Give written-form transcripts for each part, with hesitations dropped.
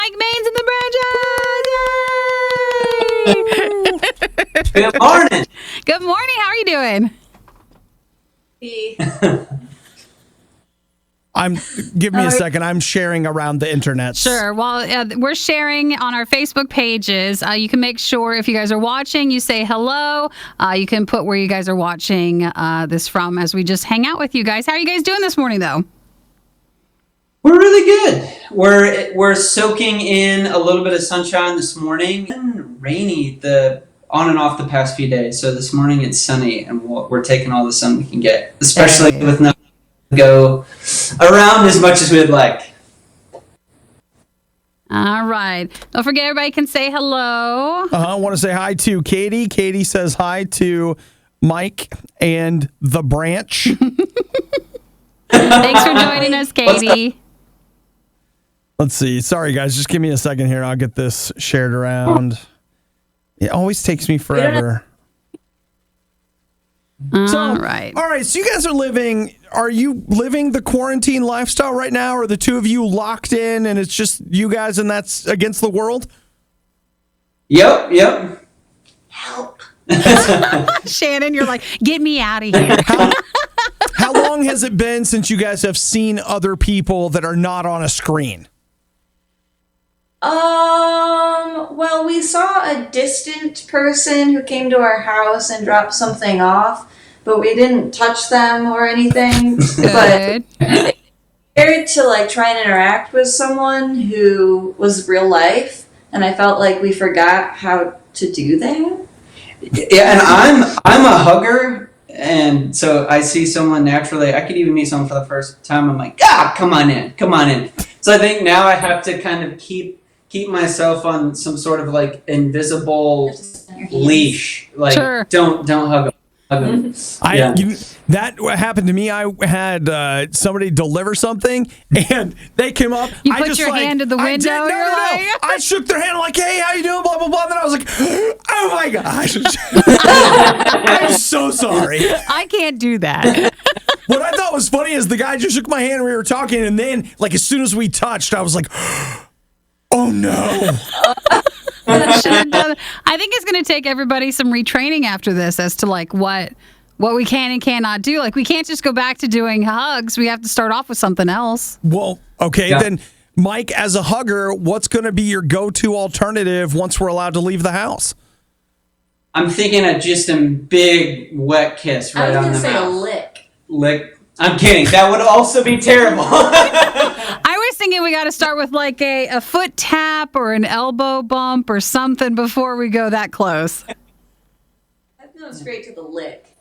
Mike Maines in the branches. Yay! Good morning. Good morning. How are you doing? Give me a second. I'm sharing around the internet. Sure. Well, we're sharing on our Facebook pages. You can make sure if you guys are watching, you say hello. You can put where you guys are watching this from as we just hang out with you guys. How are you guys doing this morning, though? We're really good. We're soaking in a little bit of sunshine this morning. It's been rainy on and off the past few days. So this morning it's sunny, and we're taking all the sun we can get, especially with no go around as much as we'd like. All right. Don't forget, everybody can say hello. I want to say hi to Katie. Katie says hi to Mike and the branch. Thanks for joining us, Katie. Let's see. Sorry, guys. Just give me a second here. I'll get this shared around. It always takes me forever. All right. So you guys are you living the quarantine lifestyle right now? Or are the two of you locked in and it's just you guys and that's against the world? Yep. Help. Shannon, you're like, get me out of here. How long has it been since you guys have seen other people that are not on a screen? Well, we saw a distant person who came to our house and dropped something off, but we didn't touch them or anything. Good. But compared to like try and interact with someone who was real life, and I felt like we forgot how to do that. Yeah, and I'm a hugger, and so I see someone naturally. I could even meet someone for the first time. I'm like, come on in. So I think now I have to kind of keep myself on some sort of like invisible leash. Like, sure. Don't hug them. That happened to me. I had somebody deliver something, and they came up. You put your hand to the window. I shook their hand like, "Hey, how you doing?" Blah blah blah. And then I was like, "Oh my gosh, I'm so sorry." I can't do that. What I thought was funny is the guy just shook my hand and we were talking, and then like as soon as we touched, I was like, "Oh no." Should have done. I think it's going to take everybody some retraining after this as to like what we can and cannot do. Like we can't just go back to doing hugs. We have to start off with something else. Well, okay, then Mike, as a hugger, what's going to be your go-to alternative once we're allowed to leave the house? I'm thinking of just a big wet kiss right on the mouth. I was going to say a lick. I'm kidding. That would also be terrible. I was thinking we got to start with like a foot tap or an elbow bump or something before we go that close. That goes straight to the lick.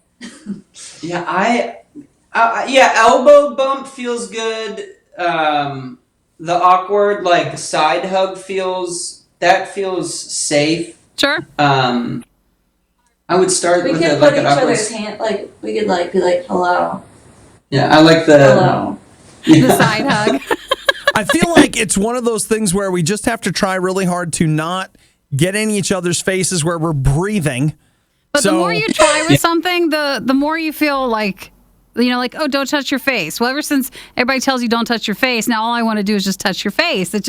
Yeah, elbow bump feels good. The awkward like side hug feels safe. Sure. I would start we with could like put an each upper. other's hand, like we could like be like hello. Yeah, I like the hello. The side hug. I feel like it's one of those things where we just have to try really hard to not get in each other's faces where we're breathing. But the more you try with something, the more you feel like, like, oh, don't touch your face. Well, ever since everybody tells you don't touch your face, now all I want to do is just touch your face. It's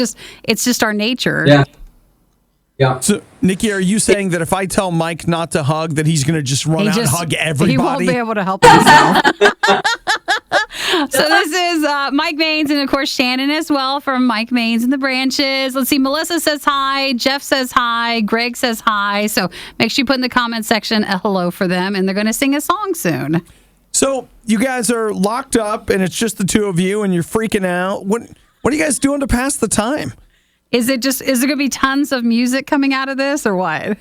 just our nature. Yeah. Yeah. So, Nikki, are you saying that if I tell Mike not to hug, that he's going to just run out and hug everybody? He won't be able to help himself. So this is Mike Maines and, of course, Shannon as well from Mike Maines and the Branches. Let's see. Melissa says hi. Jeff says hi. Greg says hi. So make sure you put in the comment section a hello for them, and they're going to sing a song soon. So you guys are locked up, and it's just the two of you, and you're freaking out. What are you guys doing to pass the time? Is there going to be tons of music coming out of this, or what?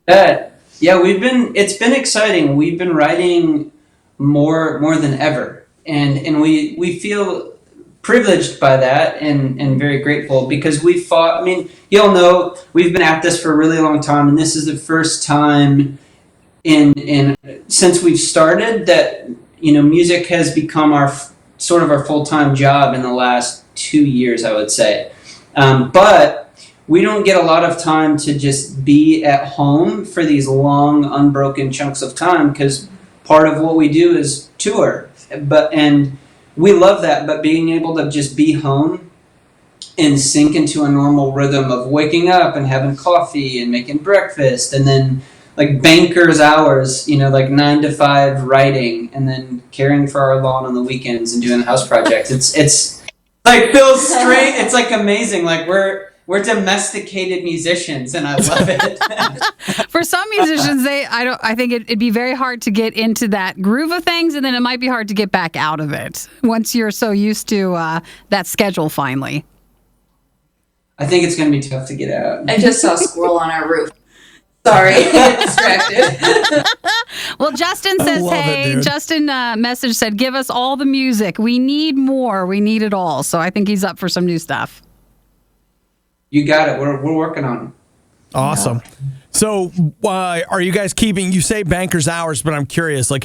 Yeah, it's been exciting. We've been writing more than ever, and we feel privileged by that and very grateful because we fought. I mean, you'll know we've been at this for a really long time, and this is the first time in since we've started that music has become our full-time job in the last 2 years, I would say. But we don't get a lot of time to just be at home for these long, unbroken chunks of time because part of what we do is tour. And we love that, but being able to just be home and sink into a normal rhythm of waking up and having coffee and making breakfast, and then like banker's hours, like 9 to 5 writing, and then caring for our lawn on the weekends and doing house projects. It's like feels straight. It's like amazing. Like we're domesticated musicians, and I love it. For some musicians, I think it'd be very hard to get into that groove of things, and then it might be hard to get back out of it once you're so used to that schedule finally. I think it's going to be tough to get out. I just saw a squirrel on our roof. Sorry, get distracted. Well, Justin says, hey, Justin message said, give us all the music. We need more. We need it all. So I think he's up for some new stuff. You got it. We're working on it. Awesome. So are you guys you say banker's hours, but I'm curious, like,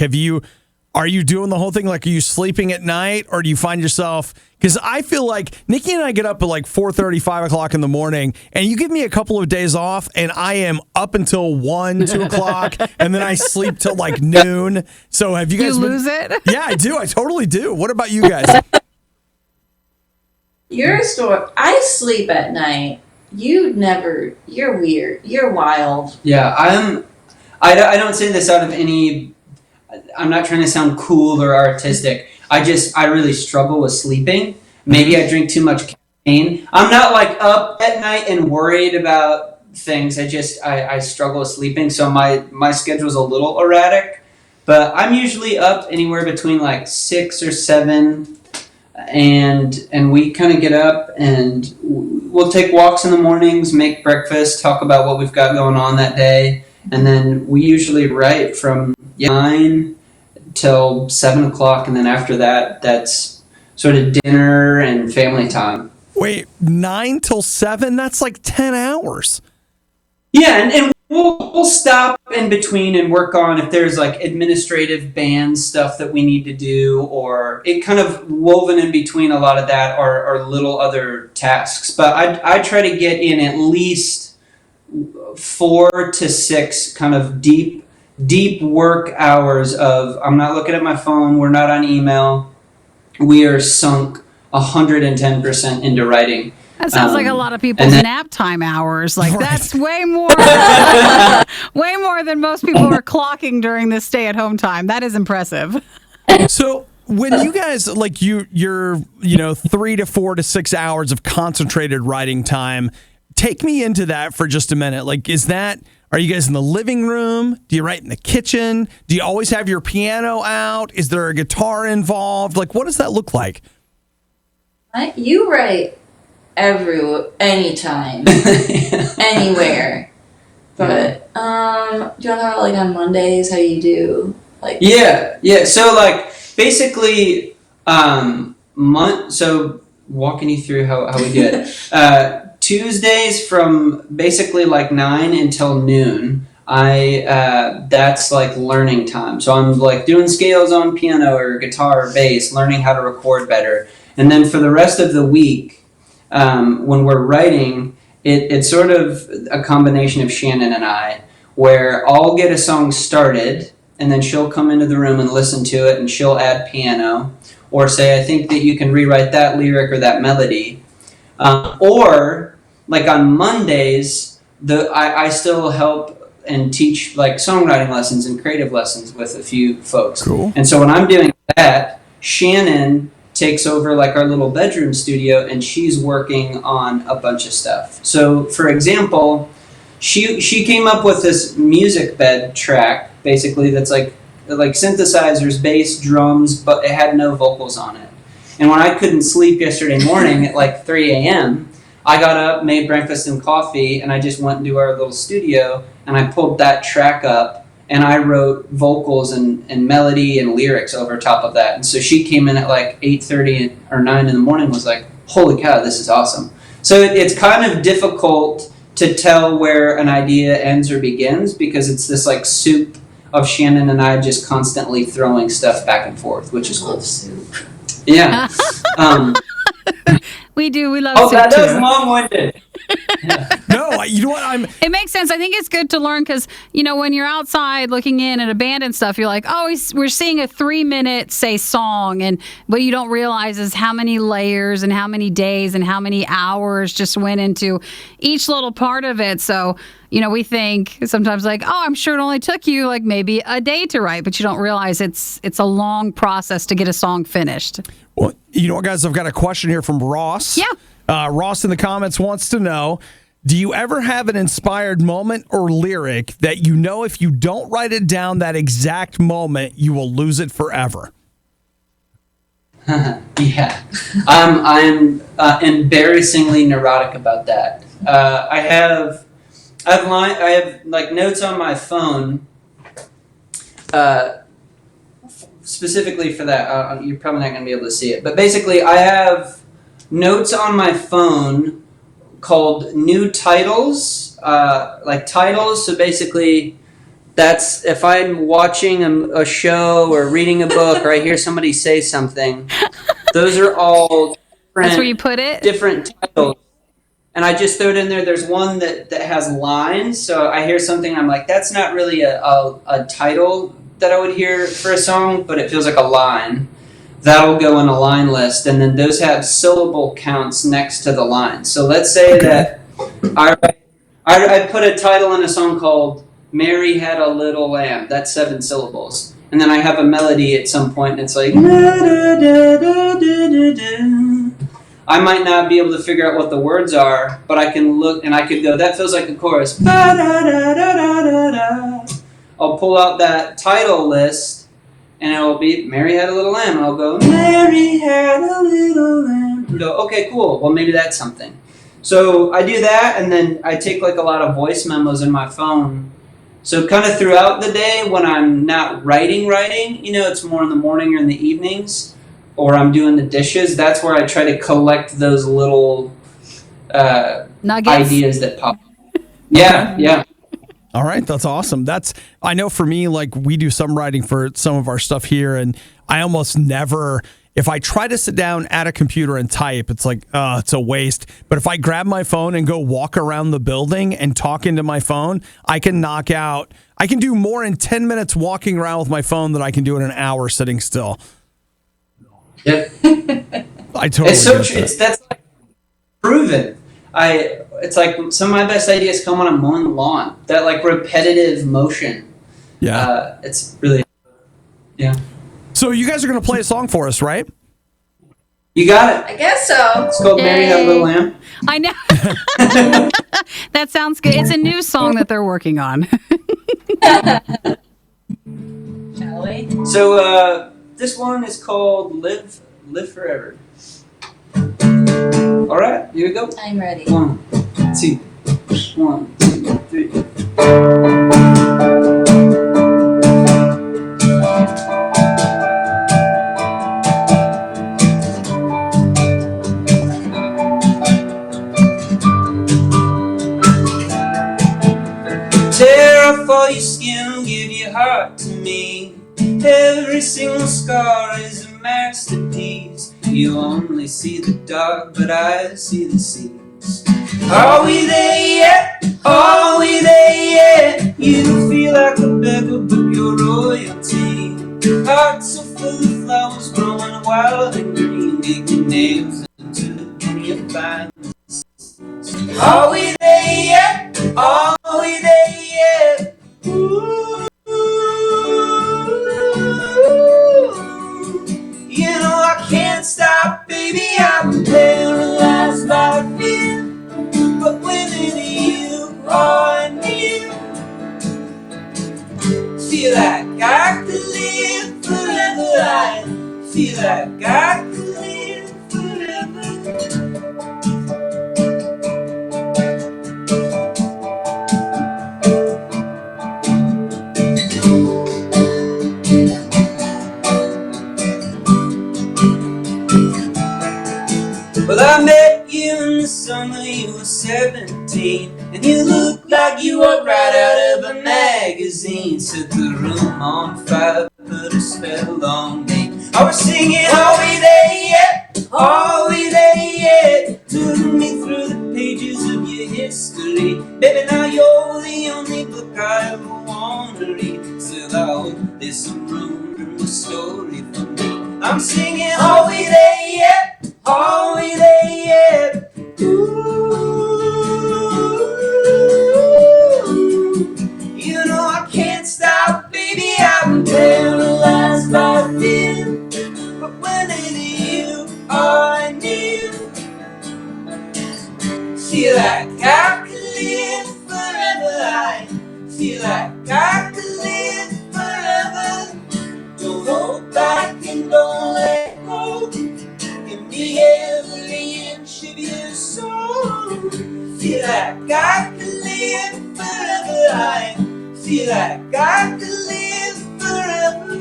are you doing the whole thing? Like, are you sleeping at night, or do you find yourself, because I feel like Nikki and I get up at like 4:30, 5 o'clock in the morning, and you give me a couple of days off and I am up until 1, 2 o'clock, and then I sleep till like noon. So have you guys lose it? Yeah, I do. I totally do. What about you guys? Your story. I sleep at night. You're weird. You're wild. Yeah, I don't say this out of any, I'm not trying to sound cool or artistic. I really struggle with sleeping. Maybe I drink too much caffeine. I'm not like up at night and worried about things. I struggle with sleeping. So my schedule's a little erratic, but I'm usually up anywhere between like 6 or 7, and we kind of get up and we'll take walks in the mornings, make breakfast, talk about what we've got going on that day. And then we usually write from 9 till 7 o'clock. And then after that, that's sort of dinner and family time. Wait, 9 till 7? That's like 10 hours. Yeah, and we'll stop in between and work on if there's like administrative band stuff that we need to do, or it kind of woven in between a lot of that are little other tasks. But I try to get in at least 4 to 6 kind of deep work hours of, I'm not looking at my phone, we're not on email, we are sunk 110% into writing. That sounds like a lot of people's nap time hours. Like, that's way more than most people are clocking during this stay-at-home time. That is impressive. So when you guys, like, you're 3 to 4 to 6 hours of concentrated writing time, take me into that for just a minute. Like, are you guys in the living room? Do you write in the kitchen? Do you always have your piano out? Is there a guitar involved? Like, what does that look like? You write anytime, anywhere. But do you want to talk about like on Mondays how you do like? Yeah. So like basically, so walking you through how we do it. Tuesdays from basically like 9 until noon. That's like learning time. So I'm like doing scales on piano or guitar or bass, learning how to record better. And then for the rest of the week, when we're writing, it's sort of a combination of Shannon and I, where I'll get a song started, and then she'll come into the room and listen to it, and she'll add piano, or say, I think that you can rewrite that lyric or that melody. Or, like on Mondays, I still help and teach like songwriting lessons and creative lessons with a few folks. Cool. And so when I'm doing that, Shannon takes over like our little bedroom studio, and she's working on a bunch of stuff. So for example, she came up with this music bed track basically that's like synthesizers, bass, drums, but it had no vocals on it. And when I couldn't sleep yesterday morning at like 3 a.m., I got up, made breakfast and coffee, and I just went into our little studio and I pulled that track up. And I wrote vocals and melody and lyrics over top of that. And so she came in at like 8:30 or 9 in the morning and was like, holy cow, this is awesome. So it's kind of difficult to tell where an idea ends or begins, because it's this like soup of Shannon and I just constantly throwing stuff back and forth, which is cool. Soup. Yeah. We do. We love Oh, soup that too. was long-winded. No, you know what? It makes sense. I think it's good to learn because, when you're outside looking in at abandoned stuff, you're like, oh, we're seeing a 3-minute, say, song. And what you don't realize is how many layers and how many days and how many hours just went into each little part of it. So, we think sometimes like, oh, I'm sure it only took you like maybe a day to write, but you don't realize it's a long process to get a song finished. Well, you know what, guys? I've got a question here from Ross. Yeah. Ross in the comments wants to know, do you ever have an inspired moment or lyric that if you don't write it down that exact moment, you will lose it forever? Yeah. I'm embarrassingly neurotic about that. I have like notes on my phone specifically for that. You're probably not going to be able to see it, but basically I have notes on my phone called new titles, like titles. So basically, that's if I'm watching a show or reading a book or I hear somebody say something, those are all That's where you put it? different titles. And I just throw it in there. There's one that has lines. So I hear something, I'm like, that's not really a title that I would hear for a song, but it feels like a line. That'll go in a line list, and then those have syllable counts next to the line. So let's say that I put a title in a song called Mary Had a Little Lamb. That's 7 syllables. And then I have a melody at some point, and it's like, I might not be able to figure out what the words are, but I can look, and I could go, that feels like a chorus. I'll pull out that title list, and it'll be Mary Had a Little Lamb. And I'll go, Mary Had a Little Lamb. And go, okay, cool. Well, maybe that's something. So I do that, and then I take like a lot of voice memos in my phone. So kind of throughout the day when I'm not writing, it's more in the morning or in the evenings, or I'm doing the dishes, that's where I try to collect those little Nuggets? ideas that pop up. Yeah. All right, that's awesome. I know for me, like we do some writing for some of our stuff here, and I almost never, if I try to sit down at a computer and type, it's like, it's a waste. But if I grab my phone and go walk around the building and talk into my phone, I can do more in 10 minutes walking around with my phone than I can do in an hour sitting still. Yep. I totally It's so get true. that. That's like proven. It's like some of my best ideas come when I'm mowing the lawn. That like repetitive motion. Yeah. It's really, yeah. So you guys are going to play a song for us, right? You got it. I guess so. It's called Mary Had a Little Lamb. I know. That sounds good. It's a new song that they're working on. Shall we? So this one is called Live Forever. All right, here we go. I'm ready. 1, 2, 1, 2, 3. Tear off all your skin, give your heart to me. Every single scar is a masterpiece. You only see the dark, but I see the seas. Are we there yet? Are we there yet? You feel like a beggar, but you're royalty. Hearts are full of flowers growing wild and green, digging nails into the penny of vines. Are we there yet? Are we there yet? Ooh. You know I can't stop, baby, I'm paralyzed by fear. But within you are near. Feel like I could live forever. I feel like I could live forever. Well, I met you in the summer, you were 17, and you looked like you were right out of a magazine. Set the room on fire, put a spell on me. I was singing, are we there yet? Are we there yet? pages of your history. Baby, now you're the only book I ever wanna read. Still, I hope there's some room in the story for me. I'm singing, are we there yet? Are we there yet? Ooh, you know I can't stop, baby, I'm paralyzed by fear. But when it's you, I knew. Feel like I could live forever. I feel like I could live forever. Don't hold back and don't let go. Give me every inch of your soul. Feel like I could live forever. I feel like I could live forever.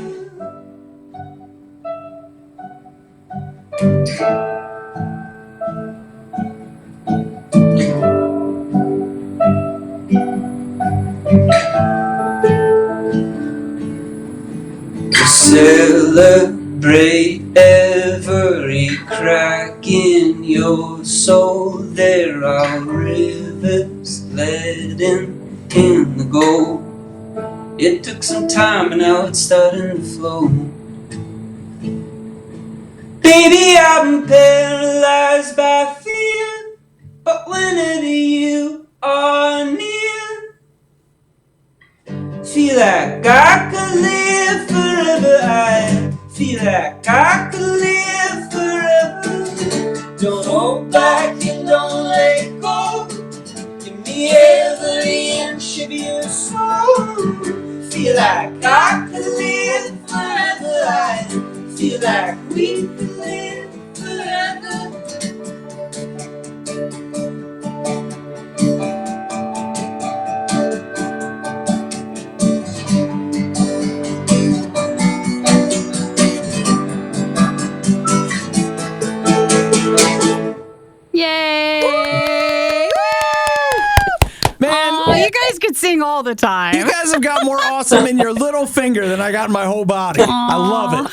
Celebrate every crack in your soul. There are rivers letting in the gold. It took some time, but now it's starting to flow. Baby, I'm paralyzed by fear, but whenever you are near, feel like I could live forever. I feel like I could live forever. Don't hold back and don't let go. Give me every inch of your soul. Feel like I could live forever. I feel like we could live forever. Yay! Man, Oh, you guys could sing all the time. you guys have got more awesome in your little finger than I got in my whole body. I love it.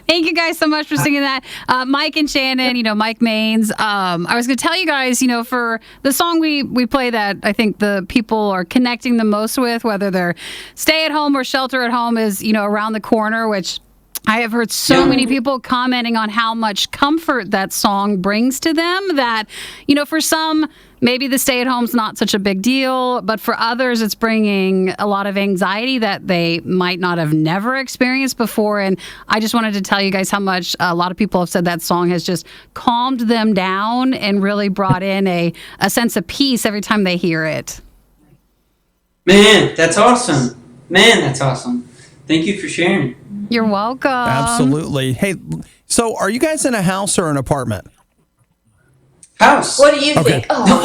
Thank you guys so much for singing that. Mike and Shannon, Mike Maines. I was going to tell you guys, for the song we play that I think the people are connecting the most with, whether they're stay at home or shelter at home, is, Around the Corner, which I have heard so many people commenting on how much comfort that song brings to them that, for some, maybe the stay at home's not such a big deal, but for others, it's bringing a lot of anxiety that they might not have never experienced before. And I just wanted to tell you guys how much a lot of people have said that song has just calmed them down and really brought in a sense of peace every time they hear it. Man, that's awesome. Thank you for sharing. You're welcome. Absolutely. Hey, so are you guys in a house or an apartment? House. What do you think? Oh,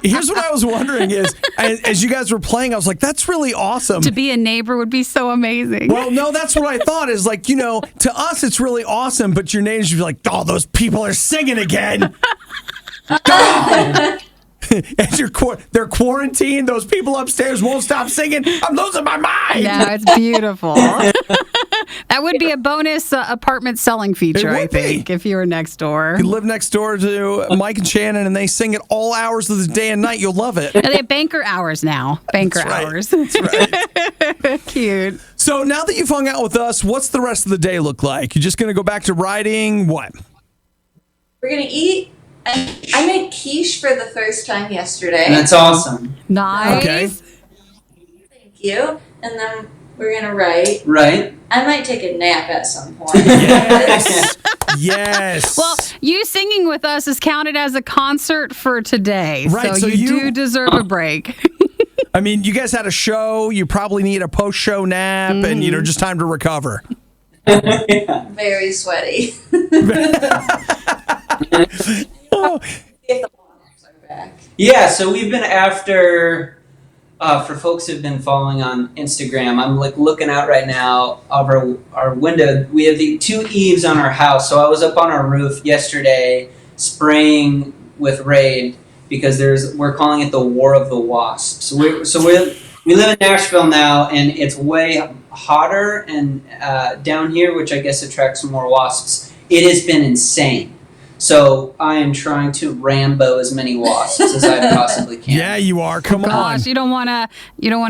Here's what I was wondering is, as you guys were playing, I was like, that's really awesome. To be a neighbor would be so amazing. Well, no, that's what I thought is like, to us, it's really awesome, but your neighbors would be like, oh, those people are singing again. God. And they're quarantined. Those people upstairs won't stop singing. I'm losing my mind. No, it's beautiful. That would be a bonus apartment selling feature, I think, if you were next door. You live next door to Mike and Shannon, and they sing at all hours of the day and night. You'll love it. And they have banker hours now. Banker hours. That's right. Cute. So now that you've hung out with us, what's the rest of the day look like? You're just going to go back to riding? What? We're going to eat. I made quiche for the first time yesterday. That's awesome. Nice. Okay. Thank you. And then we're going to write. Right. I might take a nap at some point. Yes. Yes. Well, you singing with us is counted as a concert for today. Right, So you do deserve a break. I mean, you guys had a show. You probably need a post-show nap and, just time to recover. Very sweaty. Oh. If the bonnets are back. Yeah, so we've been after, for folks who've been following on Instagram, I'm looking out right now of our window. We have the two eaves on our house. So I was up on our roof yesterday spraying with Raid because we're calling it the War of the Wasps. We live in Nashville now, and it's way hotter and down here, which I guess attracts more wasps. It has been insane. So I am trying to Rambo as many wasps as I possibly can. Yeah, you are. Come on. Gosh, you don't want to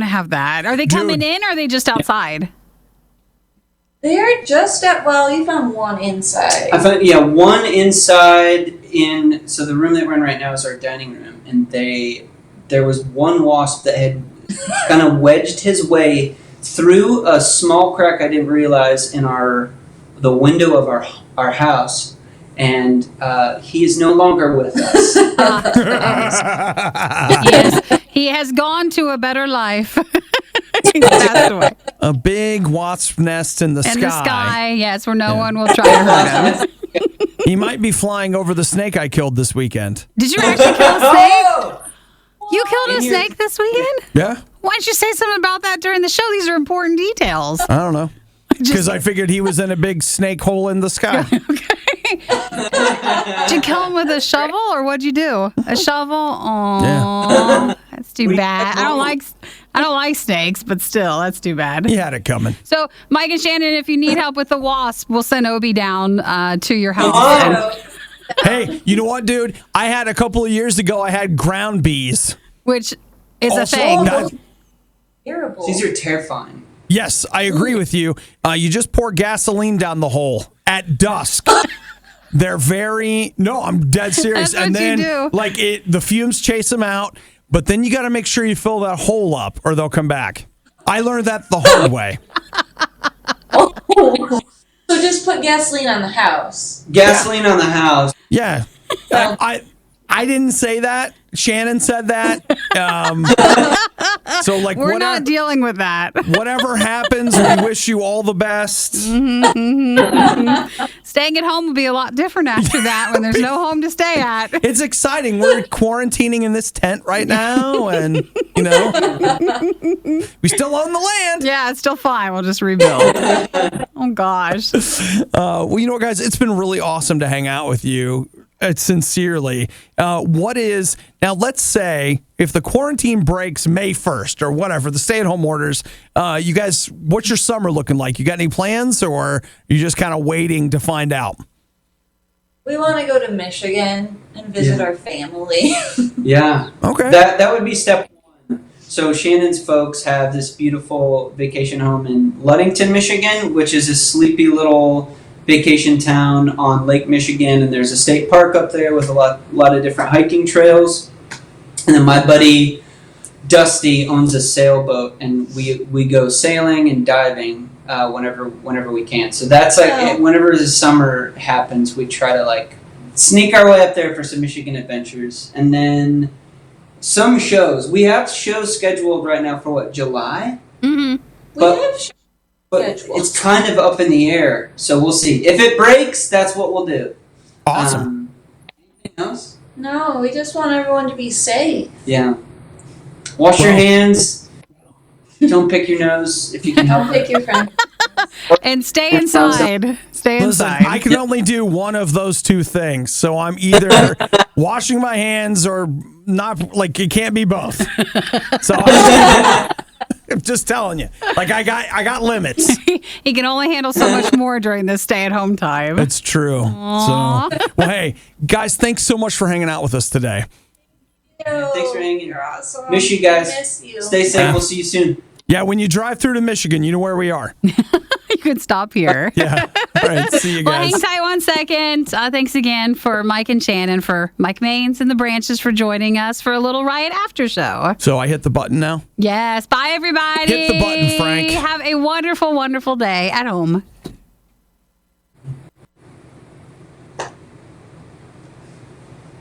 have that. Are they coming in or are they just outside? They're just you found one inside. I found one inside so the room that we're in right now is our dining room, and there was one wasp that had kind of wedged his way through a small crack I didn't realize in the window of our house, and he is no longer with us. He has gone to a better life. He's passed away. A big wasp nest in the sky. In the sky, yes, where no one will try to hurt him. He might be flying over the snake I killed this weekend. Did you actually kill a snake? You killed a snake this weekend? Yeah. Why don't you say something about that during the show? These are important details. I don't know. Because I figured he was in a big snake hole in the sky. Did you kill him with a shovel, or what'd you do? A shovel? Oh, Yeah. That's too bad. I don't like snakes, but still, that's too bad. He had it coming. So, Mike and Shannon, if you need help with the wasp, we'll send Obi down to your house. Hey, you know what, dude? I had a couple of years ago, I had ground bees. Which is a Also, thing. Terrible. These are terrifying. Yes, I agree with you. You just pour gasoline down the hole at dusk. They're I'm dead serious. That's and what you then, do. the fumes chase them out, but then you got to make sure you fill that hole up or they'll come back. I learned that the hard way. So just put gasoline on the house. Gasoline on the house. Yeah. I didn't say that. Shannon said that. So We're not dealing with that. Whatever happens, we wish you all the best. Staying at home will be a lot different after that when there's no home to stay at. It's exciting. We're quarantining in this tent right now, and we still own the land. Yeah, it's still fine. We'll just rebuild. Oh gosh. Well, you know what, guys? It's been really awesome to hang out with you. Sincerely. Now, let's say if the quarantine breaks May 1st or whatever, the stay-at-home orders, you guys, what's your summer looking like? You got any plans, or are you just kind of waiting to find out? We want to go to Michigan and visit our family. Yeah. Okay. That would be step one. So Shannon's folks have this beautiful vacation home in Ludington, Michigan, which is a sleepy little vacation town on Lake Michigan, and there's a state park up there with a lot of different hiking trails. And then my buddy Dusty owns a sailboat, and we go sailing and diving whenever we can. So that's whenever the summer happens, we try to sneak our way up there for some Michigan adventures. And then some shows. We have shows scheduled right now for July? Mm-hmm. But it's kind of up in the air, so we'll see. If it breaks, that's what we'll do. Awesome. Anything else? No, we just want everyone to be safe. Yeah. Wash your hands. Don't pick your nose if you can help Pick your friend. And stay inside. Stay Listen, inside. I can only do one of those two things. So I'm either washing my hands or not. It can't be both. So I'm just telling you. I got limits. He can only handle so much more during this stay-at-home time. It's true. Aww. So, well, hey, guys, thanks so much for hanging out with us today. Thanks for hanging. You're awesome. Miss you guys. Miss you. Stay safe. We'll see you soon. Yeah, when you drive through to Michigan, you know where we are. You could stop here. Yeah. All right. See you Well, guys. hang tight 1 second. Thanks again for Mike and Shannon, for Mike Maines and the Branches for joining us for a little Riot After Show. So I hit the button now. Yes. Bye, everybody. Hit the button, Frank. Have a wonderful, wonderful day at home.